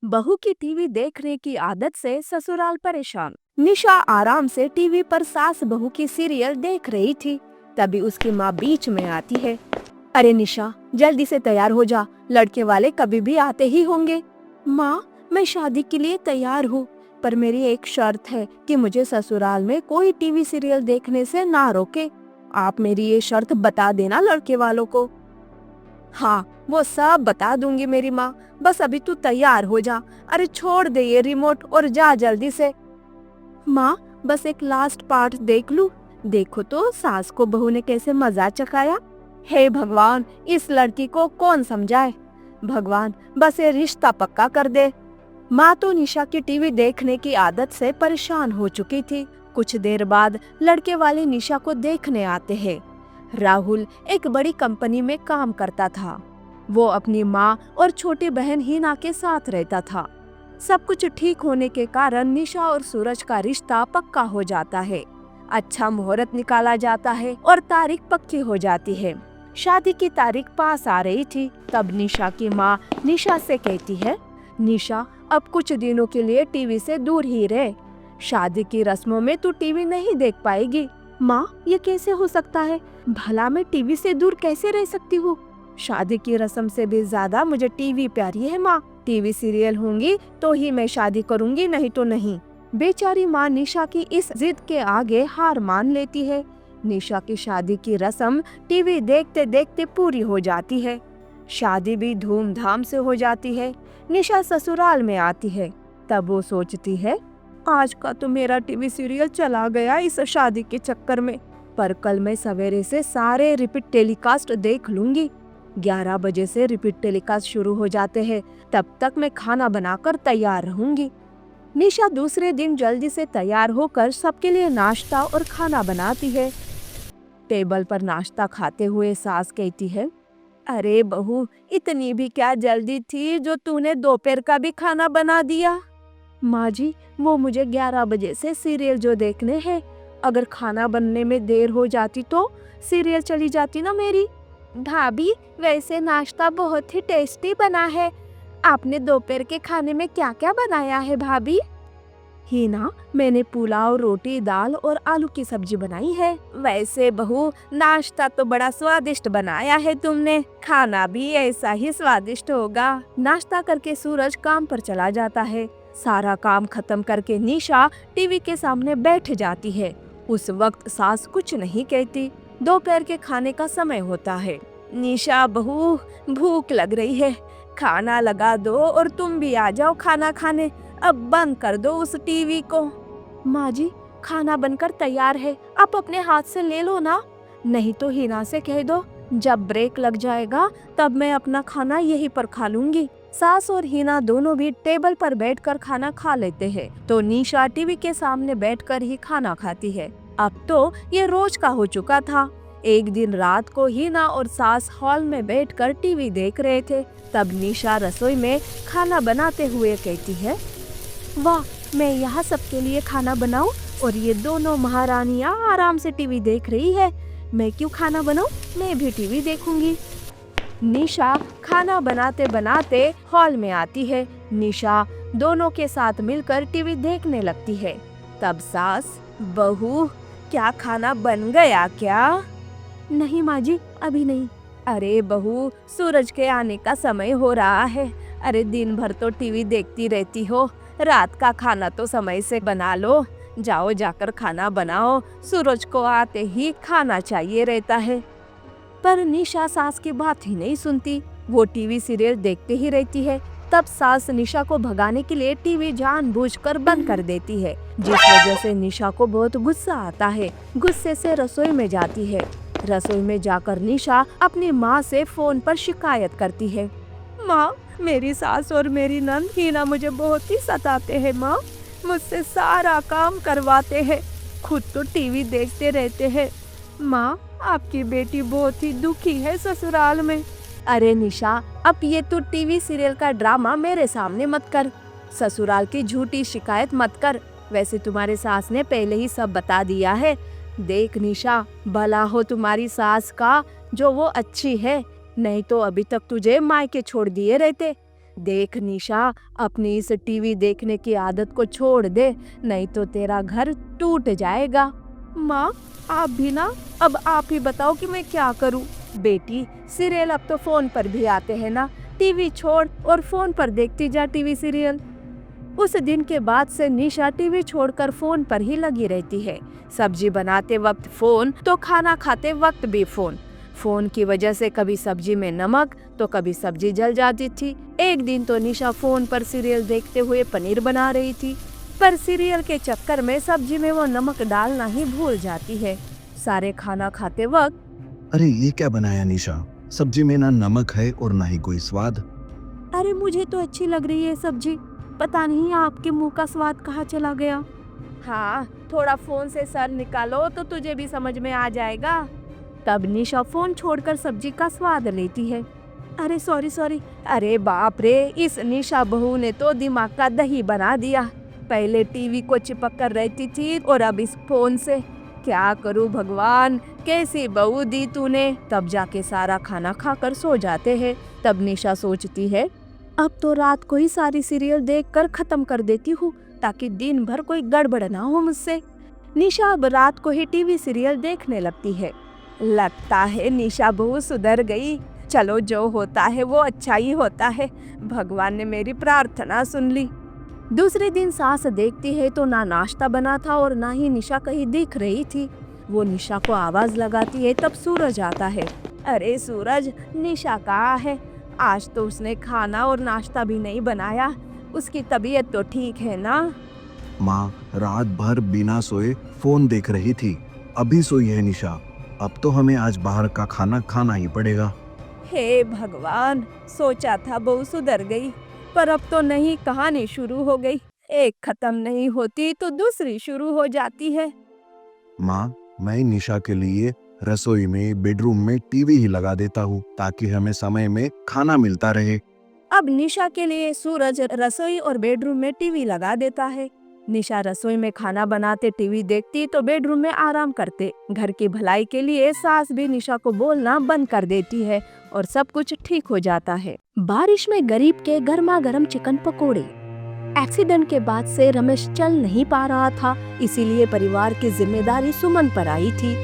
बहू की टीवी देखने की आदत से ससुराल परेशान। निशा आराम से टीवी पर सास बहू की सीरियल देख रही थी। तभी उसकी माँ बीच में आती है। अरे निशा, जल्दी से तैयार हो जा, लड़के वाले कभी भी आते ही होंगे। माँ, मैं शादी के लिए तैयार हूँ, पर मेरी एक शर्त है कि मुझे ससुराल में कोई टीवी सीरियल देखने से ना रोके। आप मेरी ये शर्त बता देना लड़के वालों को। हाँ, वो सब बता दूंगी मेरी माँ, बस अभी तू तैयार हो जा। अरे छोड़ दे ये रिमोट और जा जल्दी से। माँ, बस एक लास्ट पार्ट देख लूं। देखो तो सास को बहू ने कैसे मजा चखाया। हे भगवान, इस लड़की को कौन समझाए। भगवान, बस ये रिश्ता पक्का कर दे। माँ तो निशा की टीवी देखने की आदत से परेशान हो चुकी थी। कुछ देर बाद लड़के वाले निशा को देखने आते हैं। राहुल एक बड़ी कंपनी में काम करता था। वो अपनी माँ और छोटी बहन हिना के साथ रहता था। सब कुछ ठीक होने के कारण निशा और सूरज का रिश्ता पक्का हो जाता है। अच्छा मुहूर्त निकाला जाता है और तारीख पक्की हो जाती है। शादी की तारीख पास आ रही थी, तब निशा की माँ निशा से कहती है, निशा, अब कुछ दिनों के लिए टीवी से दूर ही रह। शादी की रस्मों में तू टीवी नहीं देख पाएगी। माँ, ये कैसे हो सकता है? भला मैं टीवी से दूर कैसे रह सकती हूँ? शादी की रस्म से भी ज्यादा मुझे टीवी प्यारी है माँ। टीवी सीरियल होंगी तो ही मैं शादी करूँगी, नहीं तो नहीं। बेचारी माँ निशा की इस जिद के आगे हार मान लेती है। निशा की शादी की रस्म टीवी देखते देखते पूरी हो जाती है। शादी भी धूमधाम से हो जाती है। निशा ससुराल में आती है। तब वो सोचती है, आज का तो मेरा टीवी सीरियल चला गया इस शादी के चक्कर में, पर कल मैं सवेरे से सारे रिपीट टेलीकास्ट देख लूंगी। 11 बजे से रिपीट टेलीकास्ट शुरू हो जाते हैं, तब तक मैं खाना बनाकर तैयार रहूंगी। निशा दूसरे दिन जल्दी से तैयार होकर सबके लिए नाश्ता और खाना बनाती है। टेबल पर नाश्ता खाते हुए सास कहती है, अरे बहू, इतनी भी क्या जल्दी थी जो तूने दोपहर का भी खाना बना दिया। माँ जी, वो मुझे 11 बजे से सीरियल जो देखने हैं, अगर खाना बनने में देर हो जाती तो सीरियल चली जाती ना मेरी। भाभी, वैसे नाश्ता बहुत ही टेस्टी बना है। आपने दोपहर के खाने में क्या क्या बनाया है भाभी? हिना, मैंने पुलाव, रोटी, दाल और आलू की सब्जी बनाई है। वैसे बहू, नाश्ता तो बड़ा स्वादिष्ट बनाया है तुमने, खाना भी ऐसा ही स्वादिष्ट होगा। नाश्ता करके सूरज काम पर चला जाता है। सारा काम खत्म करके निशा टीवी के सामने बैठ जाती है। उस वक्त सास कुछ नहीं कहती। दोपहर के खाने का समय होता है। निशा बहू, भूख लग रही है, खाना लगा दो और तुम भी आ जाओ खाना खाने। अब बंद कर दो उस टीवी को। माँ जी, खाना बनकर तैयार है, आप अपने हाथ से ले लो ना। नहीं तो हिना से कह दो, जब ब्रेक लग जाएगा तब मैं अपना खाना यहीं पर खा लूंगी। सास और हिना दोनों भी टेबल पर बैठकर खाना खा लेते हैं, तो निशा टीवी के सामने बैठकर ही खाना खाती है। अब तो ये रोज का हो चुका था। एक दिन रात को हिना और सास हॉल में बैठकर टीवी देख रहे थे। तब निशा रसोई में खाना बनाते हुए कहती है, वाह, मैं यहाँ सबके लिए खाना बनाऊं और ये दोनों महारानियाँ आराम से टीवी देख रही है। मैं क्यों खाना बनाऊं, मैं भी टीवी देखूंगी। निशा खाना बनाते बनाते हॉल में आती है। निशा दोनों के साथ मिलकर टीवी देखने लगती है। तब सास, बहू, क्या खाना बन गया क्या? नहीं माँ जी, अभी नहीं। अरे बहू, सूरज के आने का समय हो रहा है। अरे दिन भर तो टीवी देखती रहती हो, रात का खाना तो समय से बना लो। जाओ, जाकर खाना बनाओ, सूरज को आते ही खाना चाहिए रहता है। पर निशा सास की बात ही नहीं सुनती। वो टीवी सीरियल देखते ही रहती है। तब सास निशा को भगाने के लिए टीवी जानबूझकर बंद कर देती है, जिस वजह से निशा को बहुत गुस्सा आता है। गुस्से से रसोई में जाती है। रसोई में जाकर निशा अपनी माँ से फोन पर शिकायत करती है। माँ, मेरी सास और मेरी नंद हिना मुझे बहुत ही सताते हैं माँ। मुझसे सारा काम करवाते हैं, खुद तो टीवी देखते रहते हैं। माँ, आपकी बेटी बहुत ही दुखी है ससुराल में। अरे निशा, अब ये तो टीवी सीरियल का ड्रामा मेरे सामने मत कर। ससुराल की झूठी शिकायत मत कर। वैसे तुम्हारे सास ने पहले ही सब बता दिया है। देख निशा, भला हो तुम्हारी सास का जो वो अच्छी है, नहीं तो अभी तक तुझे मायके छोड़ दिए रहते। देख निशा, अपनी इस टीवी देखने की आदत को छोड़ दे, नहीं तो तेरा घर टूट जाएगा। माँ, आप भी ना, अब आप ही बताओ कि मैं क्या करूँ। बेटी, सीरियल अब तो फोन पर भी आते हैं ना, टीवी छोड़ और फोन पर देखती जा टीवी सीरियल। उस दिन के बाद से निशा टीवी छोड़कर फोन पर ही लगी रहती है। सब्जी बनाते वक्त फोन, तो खाना खाते वक्त भी फोन। फोन की वजह से कभी सब्जी में नमक तो कभी सब्जी जल जाती थी। एक दिन तो निशा फोन पर सीरियल देखते हुए पनीर बना रही थी, पर सीरियल के चक्कर में सब्जी में वो नमक डालना ही भूल जाती है। सारे खाना खाते वक्त, अरे ये क्या बनाया निशा? सब्जी में ना नमक है और ना ही कोई स्वाद। अरे मुझे तो अच्छी लग रही है सब्जी, पता नहीं आपके मुंह का स्वाद कहाँ चला गया। हाँ, थोड़ा फोन से सर निकालो तो तुझे भी समझ में आ जाएगा। तब निशा फोन छोड़कर सब्जी का स्वाद लेती है। अरे सॉरी सॉरी, अरे बाप रे, इस निशा बहू ने तो दिमाग का दही बना दिया। पहले टीवी को चिपक कर रहती थी और अब इस फोन से। क्या करूं भगवान, कैसी बहू दी तूने। तब जाके सारा खाना खाकर सो जाते हैं। तब निशा सोचती है, अब तो रात को ही सारी सीरियल देखकर खत्म कर देती हूँ, ताकि दिन भर कोई गड़बड़ ना हो मुझसे। निशा अब रात को ही टीवी सीरियल देखने लगती है। लगता है निशा बहू सुधर गई। चलो, जो होता है वो अच्छा ही होता है। भगवान ने मेरी प्रार्थना सुन ली। दूसरे दिन सास देखती है तो ना नाश्ता बना था और ना ही निशा कहीं दिख रही थी। वो निशा को आवाज लगाती है, तब सूरज आता है। अरे सूरज, निशा कहाँ है? आज तो उसने खाना और नाश्ता भी नहीं बनाया। उसकी तबीयत तो ठीक है ना? माँ रात भर बिना सोए फोन देख रही थी, अभी सोई है निशा। अब तो हमें आज बाहर का खाना खाना ही पड़ेगा। हे भगवान, सोचा था बहू सुधर गई, पर अब तो नई कहानी शुरू हो गई। एक खत्म नहीं होती तो दूसरी शुरू हो जाती है। माँ, मैं निशा के लिए रसोई में, बेडरूम में टीवी ही लगा देता हूँ, ताकि हमें समय में खाना मिलता रहे। अब निशा के लिए सूरज रसोई और बेडरूम में टीवी लगा देता है। निशा रसोई में खाना बनाते टीवी देखती तो बेडरूम में आराम करते। घर की भलाई के लिए सास भी निशा को बोलना बंद कर देती है और सब कुछ ठीक हो जाता है। बारिश में गरीब के गर्मा गर्म चिकन पकोड़े। एक्सीडेंट के बाद से रमेश चल नहीं पा रहा था, इसीलिए परिवार की जिम्मेदारी सुमन पर आई थी।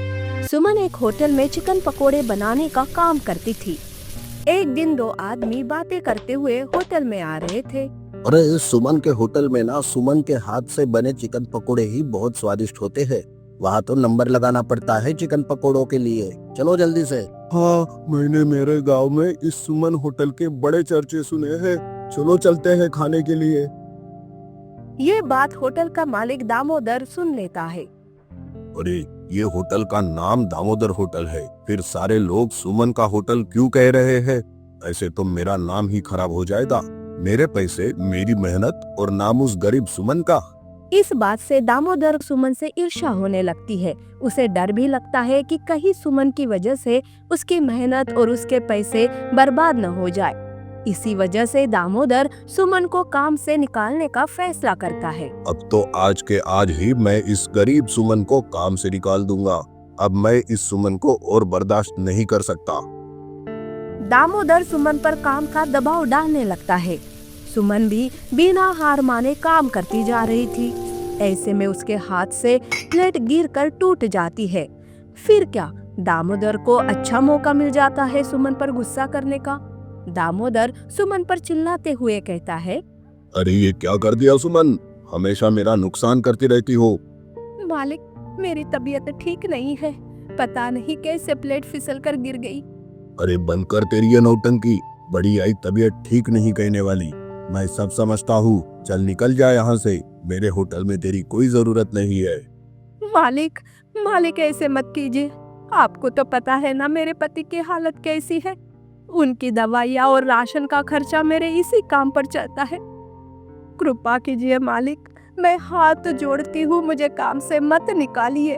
सुमन एक होटल में चिकन पकोड़े बनाने का काम करती थी। एक दिन दो आदमी बातें करते हुए होटल में आ रहे थे। अरे सुमन के होटल में ना सुमन के हाथ से बने चिकन पकोड़े ही बहुत स्वादिष्ट होते हैं। वहाँ तो नंबर लगाना पड़ता है चिकन पकोड़ों के लिए। चलो जल्दी से। हाँ, मैंने मेरे गांव में इस सुमन होटल के बड़े चर्चे सुने हैं। चलो चलते हैं खाने के लिए। ये बात होटल का मालिक दामोदर सुन लेता है। अरे ये होटल का नाम दामोदर होटल है, फिर सारे लोग सुमन का होटल क्यों कह रहे हैं? ऐसे तो मेरा नाम ही खराब हो जाएगा। मेरे पैसे, मेरी मेहनत और नाम उस गरीब सुमन का। इस बात से दामोदर सुमन से ईर्ष्या होने लगती है। उसे डर भी लगता है कि कहीं सुमन की वजह से उसकी मेहनत और उसके पैसे बर्बाद न हो जाए। इसी वजह से दामोदर सुमन को काम से निकालने का फैसला करता है। अब तो आज के आज ही मैं इस गरीब सुमन को काम से निकाल दूंगा। अब मैं इस सुमन को और बर्दाश्त नहीं कर सकता। दामोदर सुमन पर काम का दबाव डालने लगता है। सुमन भी बिना हार माने काम करती जा रही थी। ऐसे में उसके हाथ से प्लेट गिरकर टूट जाती है। फिर क्या, दामोदर को अच्छा मौका मिल जाता है सुमन पर गुस्सा करने का। दामोदर सुमन पर चिल्लाते हुए कहता है, अरे ये क्या कर दिया सुमन? हमेशा मेरा नुकसान करती रहती हो। मालिक, मेरी तबीयत ठीक नहीं है, पता नहीं कैसे प्लेट फिसल कर गिर गई। अरे बंद कर तेरी ये नौटंकी। बड़ी आई तबीयत ठीक नहीं कहने वाली। मैं सब समझता हूँ, चल निकल जा यहाँ से। मेरे होटल में तेरी कोई जरूरत नहीं है। मालिक, मालिक ऐसे मत कीजिए। आपको तो पता है ना मेरे पति की हालत कैसी है। उनकी दवाइयाँ और राशन का खर्चा मेरे इसी काम पर चलता है। कृपा कीजिए मालिक, मैं हाथ जोड़ती हूँ, मुझे काम से मत निकालिए।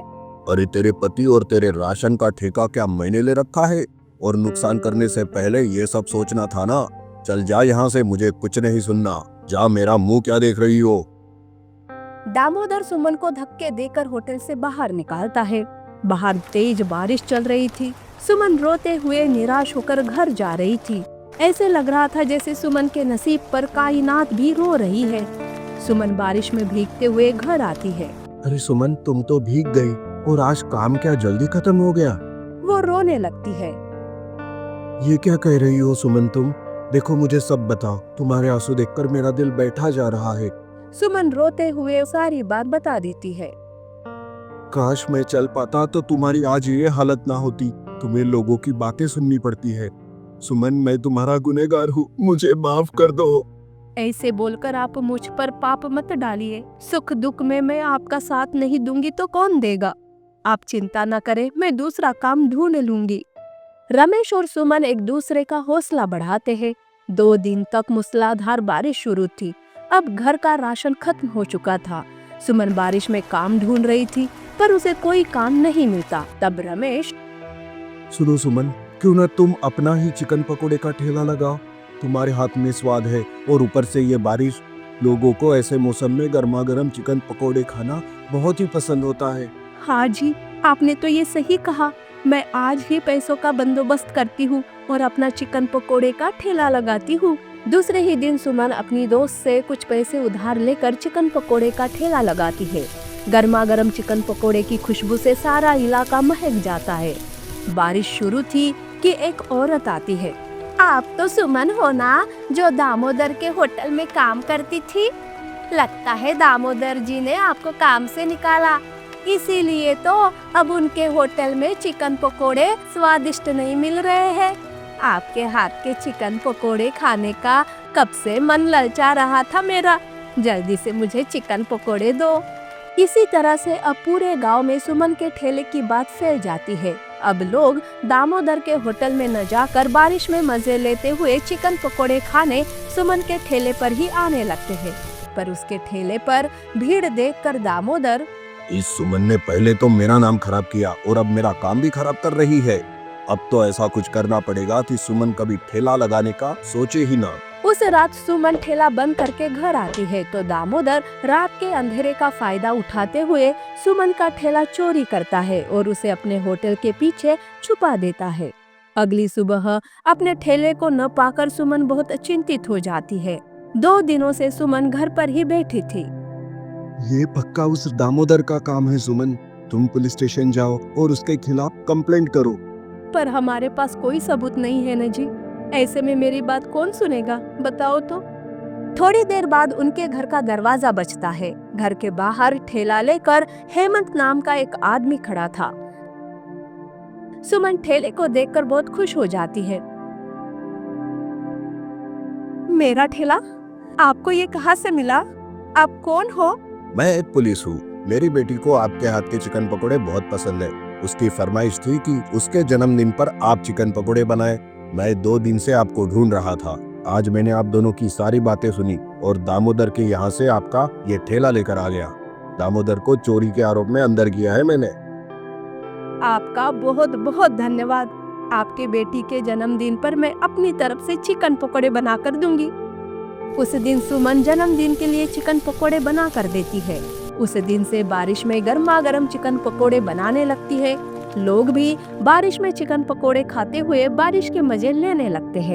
अरे तेरे पति और तेरे राशन का ठेका क्या मैंने ले रखा है? और नुकसान करने से पहले ये सब सोचना था ना। चल जा यहाँ से, मुझे कुछ नहीं सुनना। जा, मेरा मुंह क्या देख रही हो? दामोदर सुमन को धक्के देकर होटल से बाहर निकालता है। बाहर तेज बारिश चल रही थी। सुमन रोते हुए निराश होकर घर जा रही थी। ऐसे लग रहा था जैसे सुमन के नसीब पर कायनात भी रो रही है। सुमन बारिश में भीगते हुए घर आती है। अरे सुमन, तुम तो भीग गई और आज काम क्या जल्दी खत्म हो गया? वो रोने लगती है। ये क्या कह रही हो सुमन तुम? देखो मुझे सब बताओ, तुम्हारे आंसू देखकर मेरा दिल बैठा जा रहा है। सुमन रोते हुए सारी बात बता देती है। काश मैं चल पाता तो तुम्हारी आज ये हालत ना होती। तुम्हें लोगों की बातें सुननी पड़ती है। सुमन, मैं तुम्हारा गुनहगार हूँ, मुझे माफ कर दो। ऐसे बोलकर आप मुझ पर पाप मत डालिए। सुख दुख में मैं आपका साथ नहीं दूंगी तो कौन देगा? आप चिंता न करें, मैं दूसरा काम ढूंढ लूंगी। रमेश और सुमन एक दूसरे का हौसला बढ़ाते हैं। 2 दिन तक मूसलाधार बारिश शुरू थी। अब घर का राशन खत्म हो चुका था। सुमन बारिश में काम ढूंढ रही थी, पर उसे कोई काम नहीं मिलता। तब रमेश, सुनो सुमन, क्यों ना तुम अपना ही चिकन पकोड़े का ठेला लगाओ। तुम्हारे हाथ में स्वाद है और ऊपर से ये बारिश। लोगों को ऐसे मौसम में गर्मा गर्म चिकन पकोड़े खाना बहुत ही पसंद होता है। हाँ जी, आपने तो ये सही कहा। मैं आज ही पैसों का बंदोबस्त करती हूँ और अपना चिकन पकोड़े का ठेला लगाती हूँ। दूसरे ही दिन सुमन अपनी दोस्त से कुछ पैसे उधार लेकर चिकन पकोड़े का ठेला लगाती है। गर्मा गर्म चिकन पकोड़े की खुशबू से सारा इलाका महक जाता है। बारिश शुरू थी कि एक औरत आती है। आप तो सुमन हो ना, जो दामोदर के होटल में काम करती थी? लगता है दामोदर जी ने आपको काम से निकाला, इसीलिए तो अब उनके होटल में चिकन पकोड़े स्वादिष्ट नहीं मिल रहे हैं। आपके हाथ के चिकन पकोड़े खाने का कब से मन ललचा रहा था मेरा। जल्दी से मुझे चिकन पकोड़े दो। इसी तरह से अब पूरे गांव में सुमन के ठेले की बात फैल जाती है। अब लोग दामोदर के होटल में न जाकर बारिश में मजे लेते हुए चिकन पकोड़े खाने सुमन के ठेले पर ही आने लगते हैं। पर उसके ठेले पर भीड़ देखकर दामोदर, इस सुमन ने पहले तो मेरा नाम खराब किया और अब मेरा काम भी खराब कर रही है। अब तो ऐसा कुछ करना पड़ेगा कि सुमन कभी ठेला लगाने का सोचे ही ना। उस रात सुमन ठेला बंद करके घर आती है तो दामोदर रात के अंधेरे का फायदा उठाते हुए सुमन का ठेला चोरी करता है और उसे अपने होटल के पीछे छुपा देता है। अगली सुबह अपने ठेले को न पाकर सुमन बहुत चिंतित हो जाती है। 2 दिनों से सुमन घर पर ही बैठी थी। ये पक्का उस दामोदर का काम है सुमन। तुम पुलिस स्टेशन जाओ और उसके खिलाफ कंप्लेंट करो। पर हमारे पास कोई सबूत नहीं है न जी। ऐसे में मेरी बात कौन सुनेगा, बताओ तो। थोड़ी देर बाद उनके घर का दरवाजा बजता है। घर के बाहर ठेला लेकर हेमंत नाम का एक आदमी खड़ा था। सुमन ठेले को देखकर बहुत खुश हो जाती है। मेरा ठेला? आपको ये कहाँ से मिला? आप कौन हो? मैं एक पुलिस हूँ। मेरी बेटी को आपके हाथ के चिकन पकोड़े बहुत पसंद है। उसकी फरमाइश थी कि उसके जन्मदिन पर आप चिकन पकोड़े बनाए। मैं 2 दिन से आपको ढूंढ रहा था। आज मैंने आप दोनों की सारी बातें सुनी और दामोदर के यहाँ से आपका ये ठेला लेकर आ गया। दामोदर को चोरी के आरोप में अंदर किया है मैंने। आपका बहुत बहुत धन्यवाद। आपके बेटी के जन्मदिन पर मैं अपनी तरफ से चिकन पकोड़े बना कर दूंगी। उस दिन सुमन जन्मदिन के लिए चिकन पकोड़े बना कर देती है। उस दिन से बारिश में गर्मा गर्म चिकन पकोड़े बनाने लगती है। लोग भी बारिश में चिकन पकोड़े खाते हुए बारिश के मजे लेने लगते हैं।